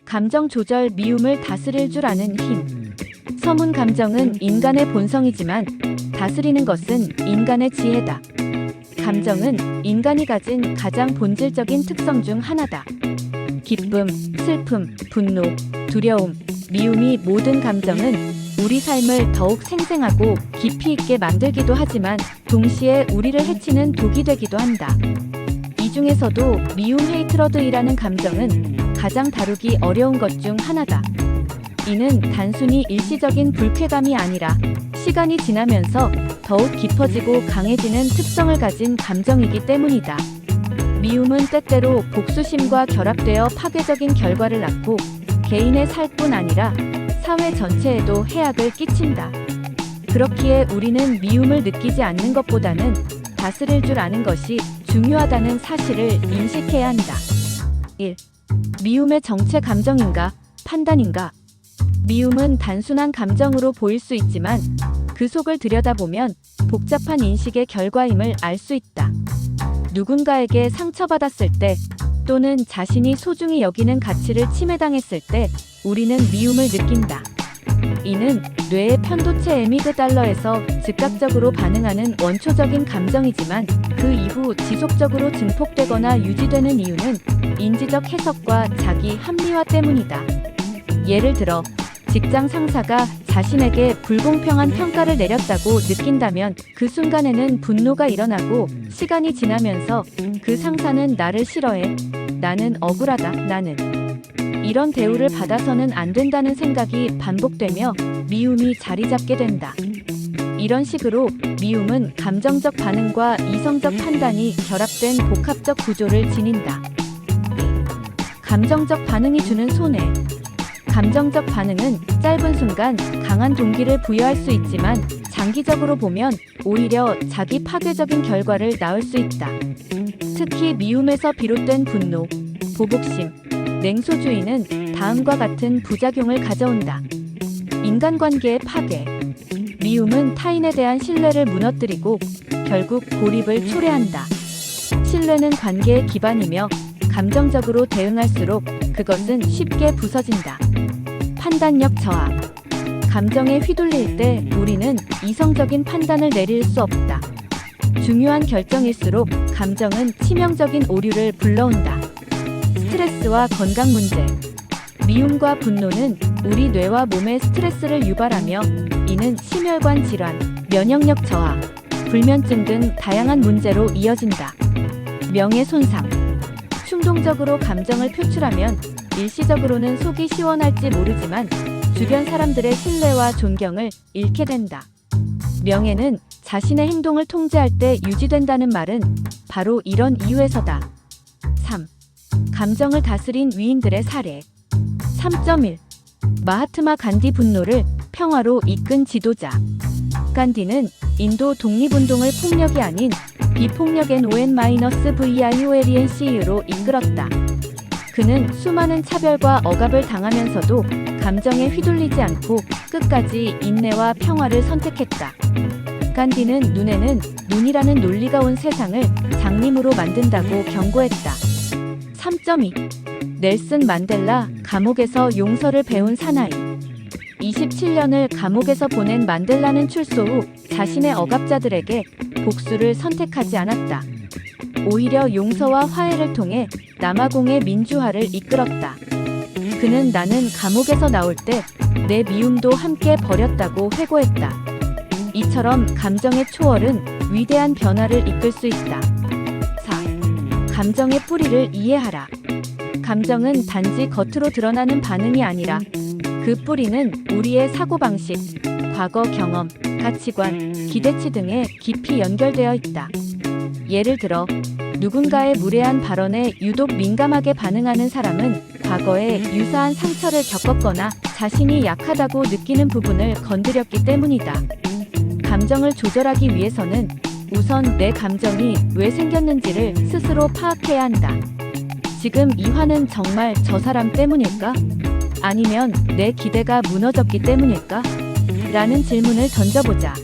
감정 조절, 미움을 다스릴 줄 아는 힘. 서문 감정은 인간의 본성이지만 다스리는 것은 인간의 지혜다. 감정은 인간이 가진 가장 본질적인 특성 중 하나다. 기쁨, 슬픔, 분노, 두려움, 미움이 모든 감정은 우리 삶을 더욱 생생하고 깊이 있게 만들기도 하지만 동시에 우리를 해치는 독이 되기도 한다. 이 중에서도 미움 헤이트러드이라는 감정은 가장 다루기 어려운 것 중 하나다. 이는 단순히 일시적인 불쾌감이 아니라 시간이 지나면서 더욱 깊어지고 강해지는 특성을 가진 감정이기 때문이다. 미움은 때때로 복수심과 결합되어 파괴적인 결과를 낳고 개인의 살뿐 아니라 사회 전체에도 해악을 끼친다. 그렇기에 우리는 미움을 느끼지 않는 것보다는 다스릴 줄 아는 것이 중요하다는 사실을 인식해야 한다. 1. 미움의 정체 감정인가, 판단인가? 미움은 단순한 감정으로 보일 수 있지만 그 속을 들여다보면 복잡한 인식의 결과임을 알 수 있다. 누군가에게 상처받았을 때 또는 자신이 소중히 여기는 가치를 침해당했을 때 우리는 미움을 느낀다. 이는 뇌의 편도체 에미그달러에서 즉각적으로 반응하는 원초적인 감정이지만 그 이후 지속적으로 증폭되거나 유지되는 이유는 인지적 해석과 자기 합리화 때문이다. 예를 들어 직장 상사가 자신에게 불공평한 평가를 내렸다고 느낀다면 그 순간에는 분노가 일어나고 시간이 지나면서 그 상사는 나를 싫어해. 나는 억울하다. 나는 이런 대우를 받아서는 안 된다는 생각이 반복되며 미움이 자리 잡게 된다. 이런 식으로 미움은 감정적 반응과 이성적 판단이 결합된 복합적 구조를 지닌다. 감정적 반응이 주는 손해. 감정적 반응은 짧은 순간 강한 동기를 부여할 수 있지만 장기적으로 보면 오히려 자기 파괴적인 결과를 낳을 수 있다. 특히 미움에서 비롯된 분노, 보복심, 냉소주의는 다음과 같은 부작용을 가져온다. 인간관계의 파괴. 미움은 타인에 대한 신뢰를 무너뜨리고 결국 고립을 초래한다. 신뢰는 관계의 기반이며 감정적으로 대응할수록 그것은 쉽게 부서진다. 판단력 저하. 감정에 휘둘릴 때 우리는 이성적인 판단을 내릴 수 없다. 중요한 결정일수록 감정은 치명적인 오류를 불러온다. 스트레스와 건강 문제. 미움과 분노는 우리 뇌와 몸에 스트레스를 유발하며 이는 심혈관 질환, 면역력 저하, 불면증 등 다양한 문제로 이어진다. 명예 손상. 충동적으로 감정을 표출하면 일시적으로는 속이 시원할지 모르지만 주변 사람들의 신뢰와 존경을 잃게 된다. 명예는 자신의 행동을 통제할 때 유지된다는 말은 바로 이런 이유에서다. 3. 감정을 다스린 위인들의 사례. 3.1. 마하트마 간디 분노를 평화로 이끈 지도자. 간디는 인도 독립운동을 폭력이 아닌 비폭력 NON-VIOLENCU로 이끌었다. 그는 수많은 차별과 억압을 당하면서도 감정에 휘둘리지 않고 끝까지 인내와 평화를 선택했다. 간디는 눈에는 눈이라는 논리가 온 세상을 장님으로 만든다고 경고했다. 3.2. 넬슨 만델라, 감옥에서 용서를 배운 사나이. 27년을 감옥에서 보낸 만델라는 출소 후 자신의 억압자들에게 복수를 선택하지 않았다. 오히려 용서와 화해를 통해 남아공의 민주화를 이끌었다. 그는 나는 감옥에서 나올 때 내 미움도 함께 버렸다고 회고했다. 이처럼 감정의 초월은 위대한 변화를 이끌 수 있다. 4. 감정의 뿌리를 이해하라. 감정은 단지 겉으로 드러나는 반응이 아니라 그 뿌리는 우리의 사고방식, 과거 경험, 가치관, 기대치 등에 깊이 연결되어 있다. 예를 들어 누군가의 무례한 발언에 유독 민감하게 반응하는 사람은 과거에 유사한 상처를 겪었거나 자신이 약하다고 느끼는 부분을 건드렸기 때문이다. 감정을 조절하기 위해서는 우선 내 감정이 왜 생겼는지를 스스로 파악해야 한다. 지금 이 화는 정말 저 사람 때문일까? 아니면 내 기대가 무너졌기 때문일까? 라는 질문을 던져보자.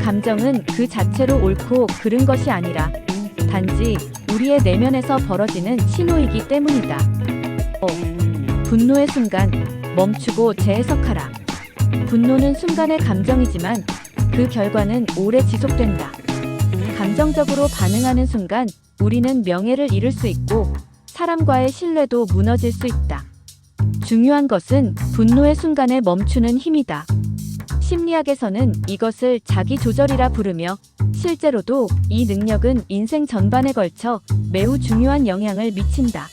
감정은 그 자체로 옳고 그른 것이 아니라 단지 우리의 내면에서 벌어지는 신호이기 때문이다. 분노의 순간 멈추고 재해석하라. 분노는 순간의 감정이지만 그 결과는 오래 지속된다. 감정적으로 반응하는 순간 우리는 명예를 잃을 수 있고 사람과의 신뢰도 무너질 수 있다. 중요한 것은 분노의 순간에 멈추는 힘이다. 심리학에서는 이것을 자기 조절이라 부르며 실제로도 이 능력은 인생 전반에 걸쳐 매우 중요한 영향을 미친다.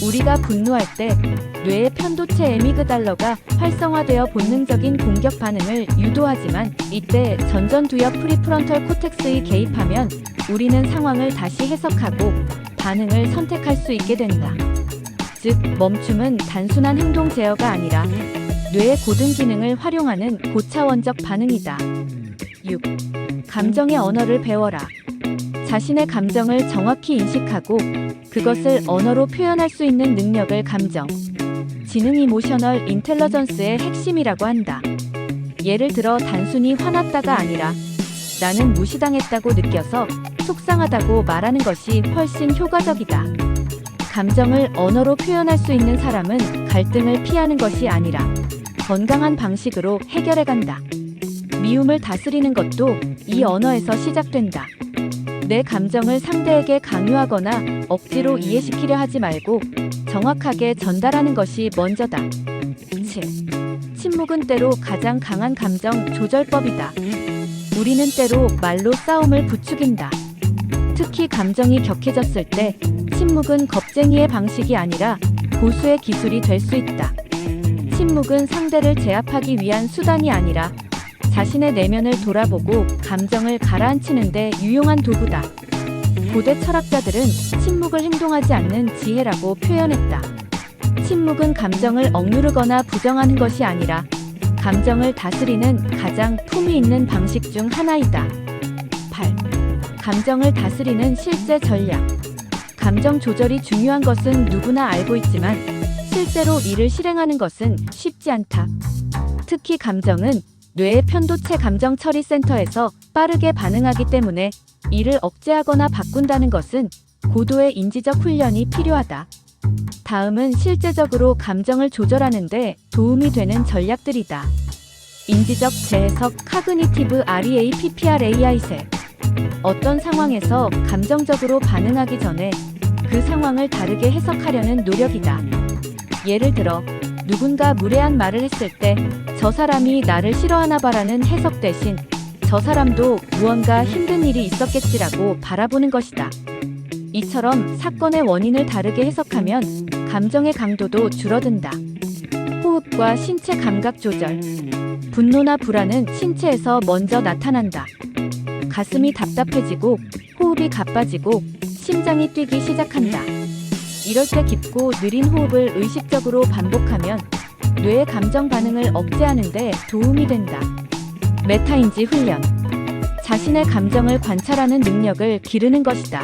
우리가 분노할 때 뇌의 편도체 에미그달러가 활성화되어 본능적인 공격 반응을 유도하지만 이때 전전두엽 프리프론털 코텍스에 개입하면 우리는 상황을 다시 해석하고 반응을 선택할 수 있게 된다. 즉, 멈춤은 단순한 행동 제어가 아니라 뇌의 고등 기능을 활용하는 고차원적 반응이다. 6. 감정의 언어를 배워라. 자신의 감정을 정확히 인식하고 그것을 언어로 표현할 수 있는 능력을 감정 지능 이모셔널 인텔러전스의 핵심이라고 한다. 예를 들어 단순히 화났다가 아니라 나는 무시당했다고 느껴서 속상하다고 말하는 것이 훨씬 효과적이다. 감정을 언어로 표현할 수 있는 사람은 갈등을 피하는 것이 아니라 건강한 방식으로 해결해간다. 미움을 다스리는 것도 이 언어에서 시작된다. 내 감정을 상대에게 강요하거나 억지로 이해시키려 하지 말고 정확하게 전달하는 것이 먼저다. 7. 침묵은 때로 가장 강한 감정 조절법이다. 우리는 때로 말로 싸움을 부추긴다. 특히 감정이 격해졌을 때 침묵은 겁쟁이의 방식이 아니라 고수의 기술이 될 수 있다. 침묵은 상대를 제압하기 위한 수단이 아니라 자신의 내면을 돌아보고 감정을 가라앉히는 데 유용한 도구다. 고대 철학자들은 침묵을 행동하지 않는 지혜라고 표현했다. 침묵은 감정을 억누르거나 부정하는 것이 아니라 감정을 다스리는 가장 품위 있는 방식 중 하나이다. 8. 감정을 다스리는 실제 전략. 감정 조절이 중요한 것은 누구나 알고 있지만 실제로 이를 실행하는 것은 쉽지 않다. 특히 감정은 뇌의 편도체 감정 처리 센터에서 빠르게 반응하기 때문에 이를 억제하거나 바꾼다는 것은 고도의 인지적 훈련이 필요하다. 다음은 실제적으로 감정을 조절하는 데 도움이 되는 전략들이다. 인지적 재해석 카그니티브 REAPPRAI 셋. 어떤 상황에서 감정적으로 반응하기 전에 그 상황을 다르게 해석하려는 노력이다. 예를 들어 누군가 무례한 말을 했을 때 저 사람이 나를 싫어하나 봐라는 해석 대신 저 사람도 무언가 힘든 일이 있었겠지라고 바라보는 것이다. 이처럼 사건의 원인을 다르게 해석하면 감정의 강도도 줄어든다. 호흡과 신체 감각 조절. 분노나 불안은 신체에서 먼저 나타난다. 가슴이 답답해지고 호흡이 가빠지고 심장이 뛰기 시작한다. 이럴 때 깊고 느린 호흡을 의식적으로 반복하면 뇌의 감정 반응을 억제하는 데 도움이 된다. 메타인지 훈련. 자신의 감정을 관찰하는 능력을 기르는 것이다.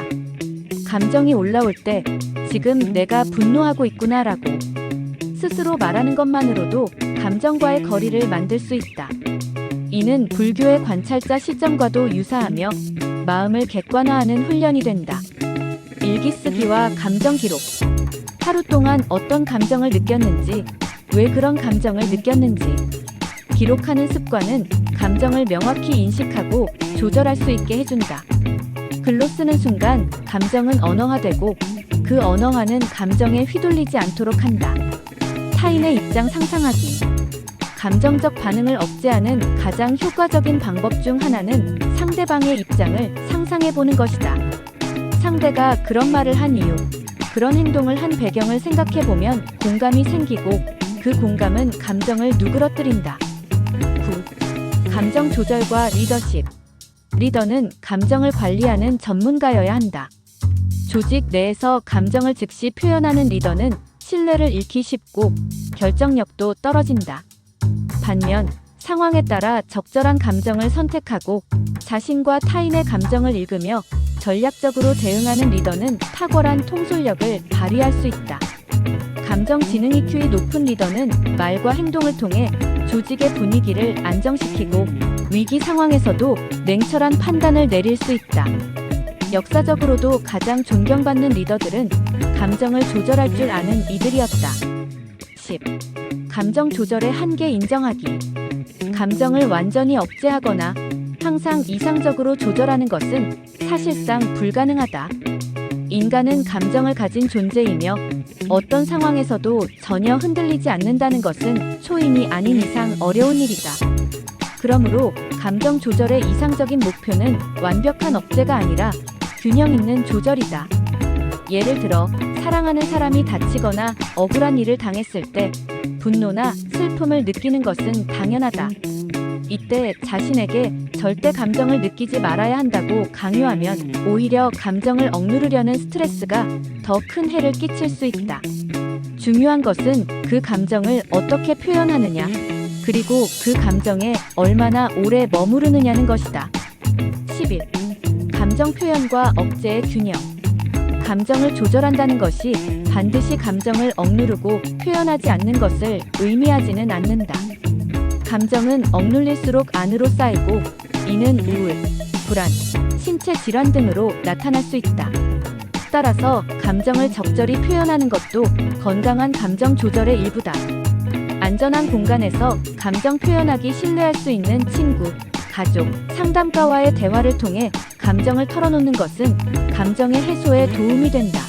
감정이 올라올 때 지금 내가 분노하고 있구나라고 스스로 말하는 것만으로도 감정과의 거리를 만들 수 있다. 이는 불교의 관찰자 시점과도 유사하며 마음을 객관화하는 훈련이 된다. 일기 쓰기와 감정 기록. 하루 동안 어떤 감정을 느꼈는지, 왜 그런 감정을 느꼈는지 기록하는 습관은 감정을 명확히 인식하고 조절할 수 있게 해준다. 글로 쓰는 순간 감정은 언어화되고 그 언어화는 감정에 휘둘리지 않도록 한다. 타인의 입장 상상하기. 감정적 반응을 억제하는 가장 효과적인 방법 중 하나는 상대방의 입장을 상상해보는 것이다. 상대가 그런 말을 한 이유, 그런 행동을 한 배경을 생각해보면 공감이 생기고 그 공감은 감정을 누그러뜨린다. 9. 감정 조절과 리더십. 리더는 감정을 관리하는 전문가여야 한다. 조직 내에서 감정을 즉시 표현하는 리더는 신뢰를 잃기 쉽고 결정력도 떨어진다. 반면 상황에 따라 적절한 감정을 선택하고 자신과 타인의 감정을 읽으며 전략적으로 대응하는 리더는 탁월한 통솔력을 발휘할 수 있다. 감정 지능 EQ이 높은 리더는 말과 행동을 통해 조직의 분위기를 안정시키고 위기 상황에서도 냉철한 판단을 내릴 수 있다. 역사적으로도 가장 존경받는 리더들은 감정을 조절할 줄 아는 이들이었다. 10. 감정 조절의 한계 인정하기. 감정을 완전히 억제하거나 항상 이상적으로 조절하는 것은 사실상 불가능하다. 인간은 감정을 가진 존재이며 어떤 상황에서도 전혀 흔들리지 않는다는 것은 초인이 아닌 이상 어려운 일이다. 그러므로 감정 조절의 이상적인 목표는 완벽한 억제가 아니라 균형 있는 조절이다. 예를 들어 사랑하는 사람이 다치거나 억울한 일을 당했을 때 분노나 슬픔을 느끼는 것은 당연하다. 이때 자신에게 절대 감정을 느끼지 말아야 한다고 강요하면 오히려 감정을 억누르려는 스트레스가 더 큰 해를 끼칠 수 있다. 중요한 것은 그 감정을 어떻게 표현하느냐, 그리고 그 감정에 얼마나 오래 머무르느냐는 것이다. 11. 감정 표현과 억제의 균형. 감정을 조절한다는 것이 반드시 감정을 억누르고 표현하지 않는 것을 의미하지는 않는다. 감정은 억눌릴수록 안으로 쌓이고 이는 우울, 불안, 신체 질환 등으로 나타날 수 있다. 따라서 감정을 적절히 표현하는 것도 건강한 감정 조절의 일부다. 안전한 공간에서 감정 표현하기 신뢰할 수 있는 친구, 가족, 상담가와의 대화를 통해 감정을 털어놓는 것은 감정의 해소에 도움이 된다.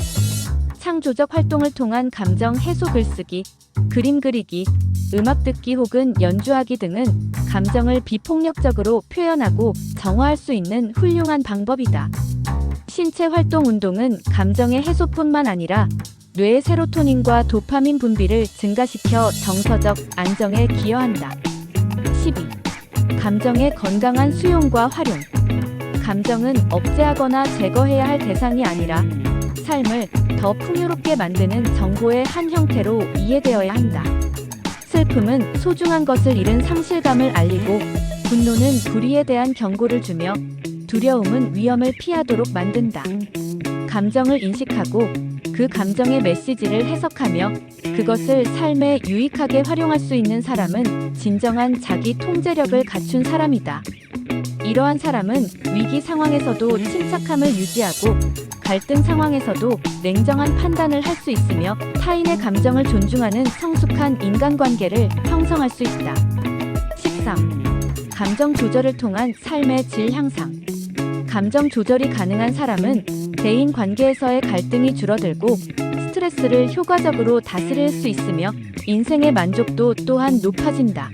창조적 활동을 통한 감정 해소 글쓰기, 그림 그리기, 음악 듣기 혹은 연주하기 등은 감정을 비폭력적으로 표현하고 정화할 수 있는 훌륭한 방법이다. 신체 활동 운동은 감정의 해소뿐만 아니라 뇌의 세로토닌과 도파민 분비를 증가시켜 정서적 안정에 기여한다. 12. 감정의 건강한 수용과 활용. 감정은 억제하거나 제거해야 할 대상이 아니라 삶을 더 풍요롭게 만드는 정보의 한 형태로 이해되어야 한다. 슬픔은 소중한 것을 잃은 상실감을 알리고, 분노는 불의에 대한 경고를 주며, 두려움은 위험을 피하도록 만든다. 감정을 인식하고 그 감정의 메시지를 해석하며 그것을 삶에 유익하게 활용할 수 있는 사람은 진정한 자기 통제력을 갖춘 사람이다. 이러한 사람은 위기 상황에서도 침착함을 유지하고 갈등 상황에서도 냉정한 판단을 할 수 있으며 타인의 감정을 존중하는 성숙한 인간관계를 형성할 수 있다. 13. 감정 조절을 통한 삶의 질 향상. 감정 조절이 가능한 사람은 대인 관계에서의 갈등이 줄어들고 스트레스를 효과적으로 다스릴 수 있으며 인생의 만족도 또한 높아진다.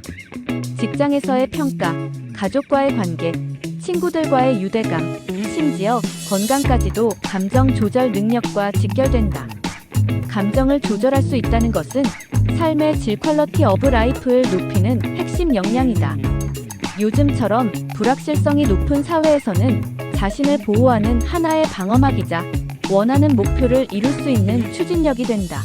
직장에서의 평가, 가족과의 관계, 친구들과의 유대감, 심지어 건강까지도 감정 조절 능력과 직결된다. 감정을 조절할 수 있다는 것은 삶의 질 퀄러티 오브 라이프를 높이는 핵심 역량이다. 요즘처럼 불확실성이 높은 사회에서는 자신을 보호하는 하나의 방어막이자 원하는 목표를 이룰 수 있는 추진력이 된다.